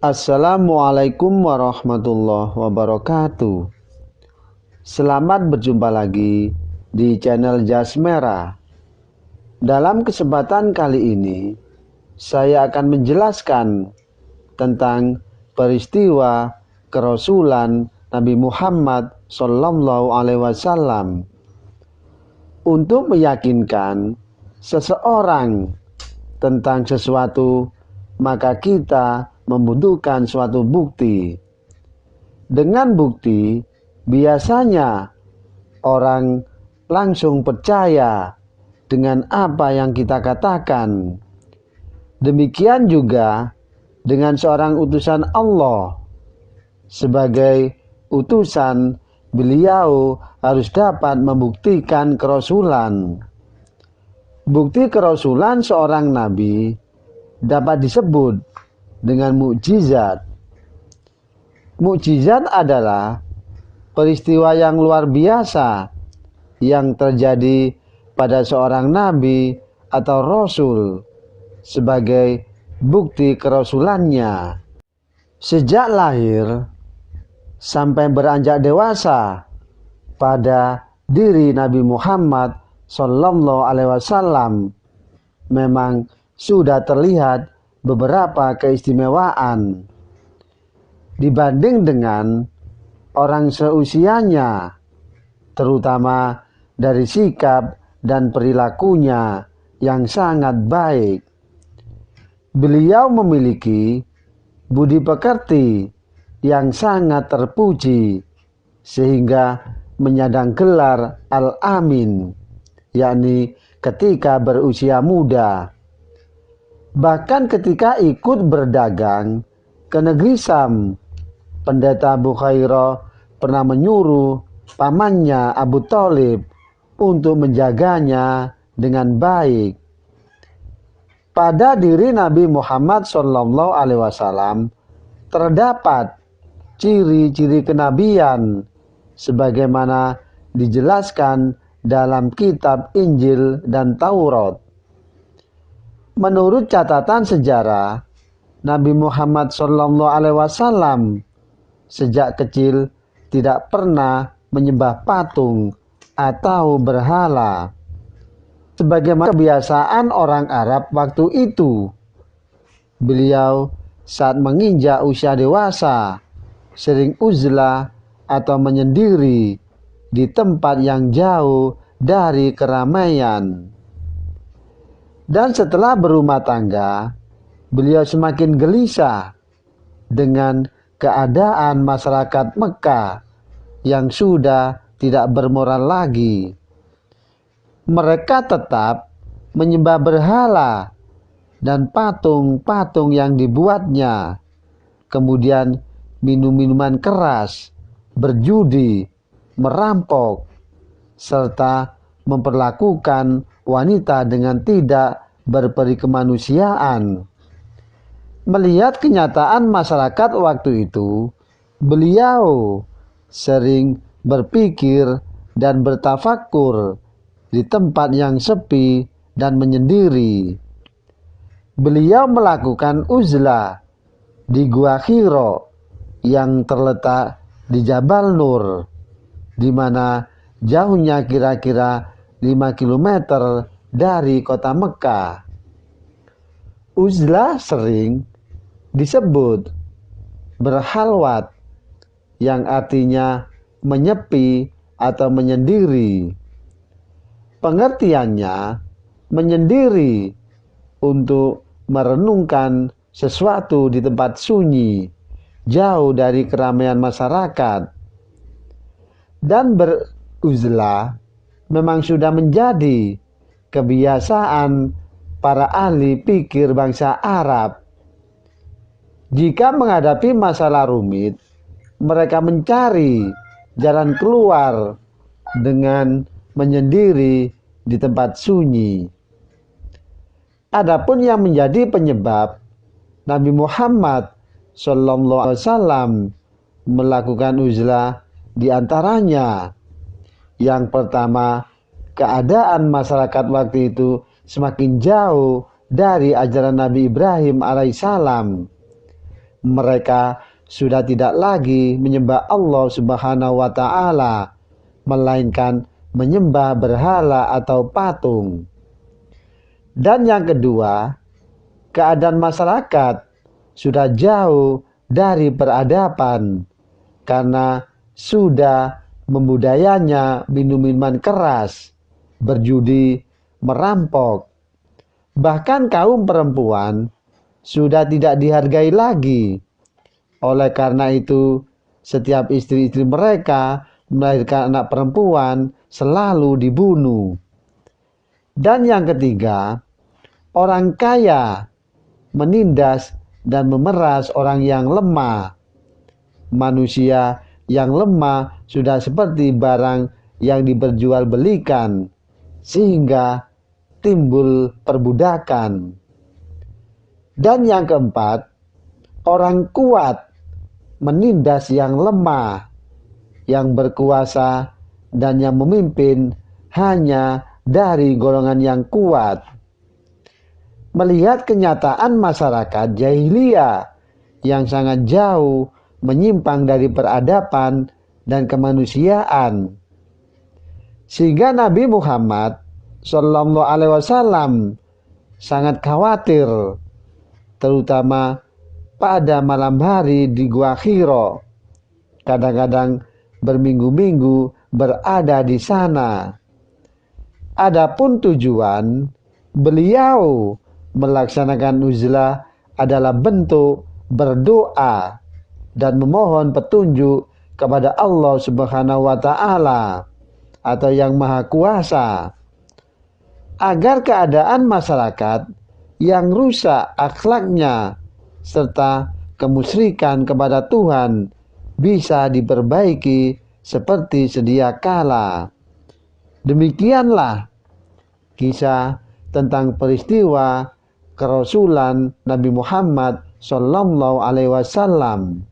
Assalamualaikum warahmatullahi wabarakatuh. Selamat berjumpa lagi di channel Jas Merah. Dalam kesempatan kali ini, saya akan menjelaskan tentang peristiwa kerasulan Nabi Muhammad SAW. Untuk meyakinkan seseorang tentang sesuatu, maka kita membutuhkan suatu bukti. Dengan bukti, biasanya orang langsung percaya dengan apa yang kita katakan. Demikian juga dengan seorang utusan Allah. Sebagai utusan, beliau harus dapat membuktikan kerasulan. Bukti kerasulan seorang nabi dapat disebut dengan mukjizat. Mukjizat adalah peristiwa yang luar biasa yang terjadi pada seorang nabi atau rasul sebagai bukti kerasulannya. Sejak lahir sampai beranjak dewasa pada diri Nabi Muhammad SAW memang sudah terlihat beberapa keistimewaan dibanding dengan orang seusianya, terutama dari sikap dan perilakunya yang sangat baik. Beliau memiliki budi pekerti yang sangat terpuji sehingga menyandang gelar Al-Amin, yakni ketika berusia muda. Bahkan ketika ikut berdagang ke negeri Syam, pendeta Bukhairah pernah menyuruh pamannya Abu Thalib untuk menjaganya dengan baik. Pada diri Nabi Muhammad SAW terdapat ciri-ciri kenabian sebagaimana dijelaskan dalam kitab Injil dan Taurat. Menurut catatan sejarah, Nabi Muhammad SAW sejak kecil tidak pernah menyembah patung atau berhala. Sebagaimana kebiasaan orang Arab waktu itu, beliau saat menginjak usia dewasa sering uzlah atau menyendiri di tempat yang jauh dari keramaian. Dan setelah berumah tangga, beliau semakin gelisah dengan keadaan masyarakat Mekah yang sudah tidak bermoral lagi. Mereka tetap menyembah berhala dan patung-patung yang dibuatnya, kemudian minum minuman keras, berjudi, merampok, serta memperlakukan wanita dengan tidak berperi kemanusiaan. Melihat kenyataan masyarakat waktu itu, beliau sering berpikir dan bertafakur di tempat yang sepi dan menyendiri. Beliau melakukan uzlah di Gua Hira yang terletak di Jabal Nur, di mana jauhnya kira-kira 5 km dari kota Mekah. Uzlah sering disebut berhalwat, yang artinya menyepi atau menyendiri. Pengertiannya menyendiri untuk merenungkan sesuatu di tempat sunyi, jauh dari keramaian masyarakat. Dan beruzlah memang sudah menjadi kebiasaan para ahli pikir bangsa Arab. Jika menghadapi masalah rumit, mereka mencari jalan keluar dengan menyendiri di tempat sunyi. Adapun yang menjadi penyebab Nabi Muhammad SAW melakukan uzlah di antaranya, yang pertama, keadaan masyarakat waktu itu semakin jauh dari ajaran Nabi Ibrahim alaihissalam. mereka sudah tidak lagi menyembah Allah Subhanahu wa taala, melainkan menyembah berhala atau patung. Dan yang kedua, keadaan masyarakat sudah jauh dari peradaban karena sudah membudayanya minum minuman keras, berjudi, merampok. Bahkan kaum perempuan sudah tidak dihargai lagi. Oleh karena itu, setiap istri-istri mereka melahirkan anak perempuan selalu dibunuh. Dan yang ketiga, orang kaya menindas dan memeras orang yang lemah. Manusia yang lemah sudah seperti barang yang diperjualbelikan, sehingga timbul perbudakan. Dan yang keempat, orang kuat menindas yang lemah, yang berkuasa dan yang memimpin hanya dari golongan yang kuat. Melihat kenyataan masyarakat jahiliyah yang sangat jauh menyimpang dari peradaban dan kemanusiaan, sehingga Nabi Muhammad SAW sangat khawatir, terutama pada malam hari di Gua Hiro. Kadang-kadang berminggu-minggu berada di sana. Adapun tujuan beliau melaksanakan uzlah adalah bentuk berdoa dan memohon petunjuk kepada Allah Subhanahu wa taala atau yang Maha Kuasa, agar keadaan masyarakat yang rusak akhlaknya serta kemusyrikan kepada Tuhan bisa diperbaiki seperti sedia kala. Demikianlah kisah tentang peristiwa kerasulan Nabi Muhammad Sallallahu Alaihi Wasallam.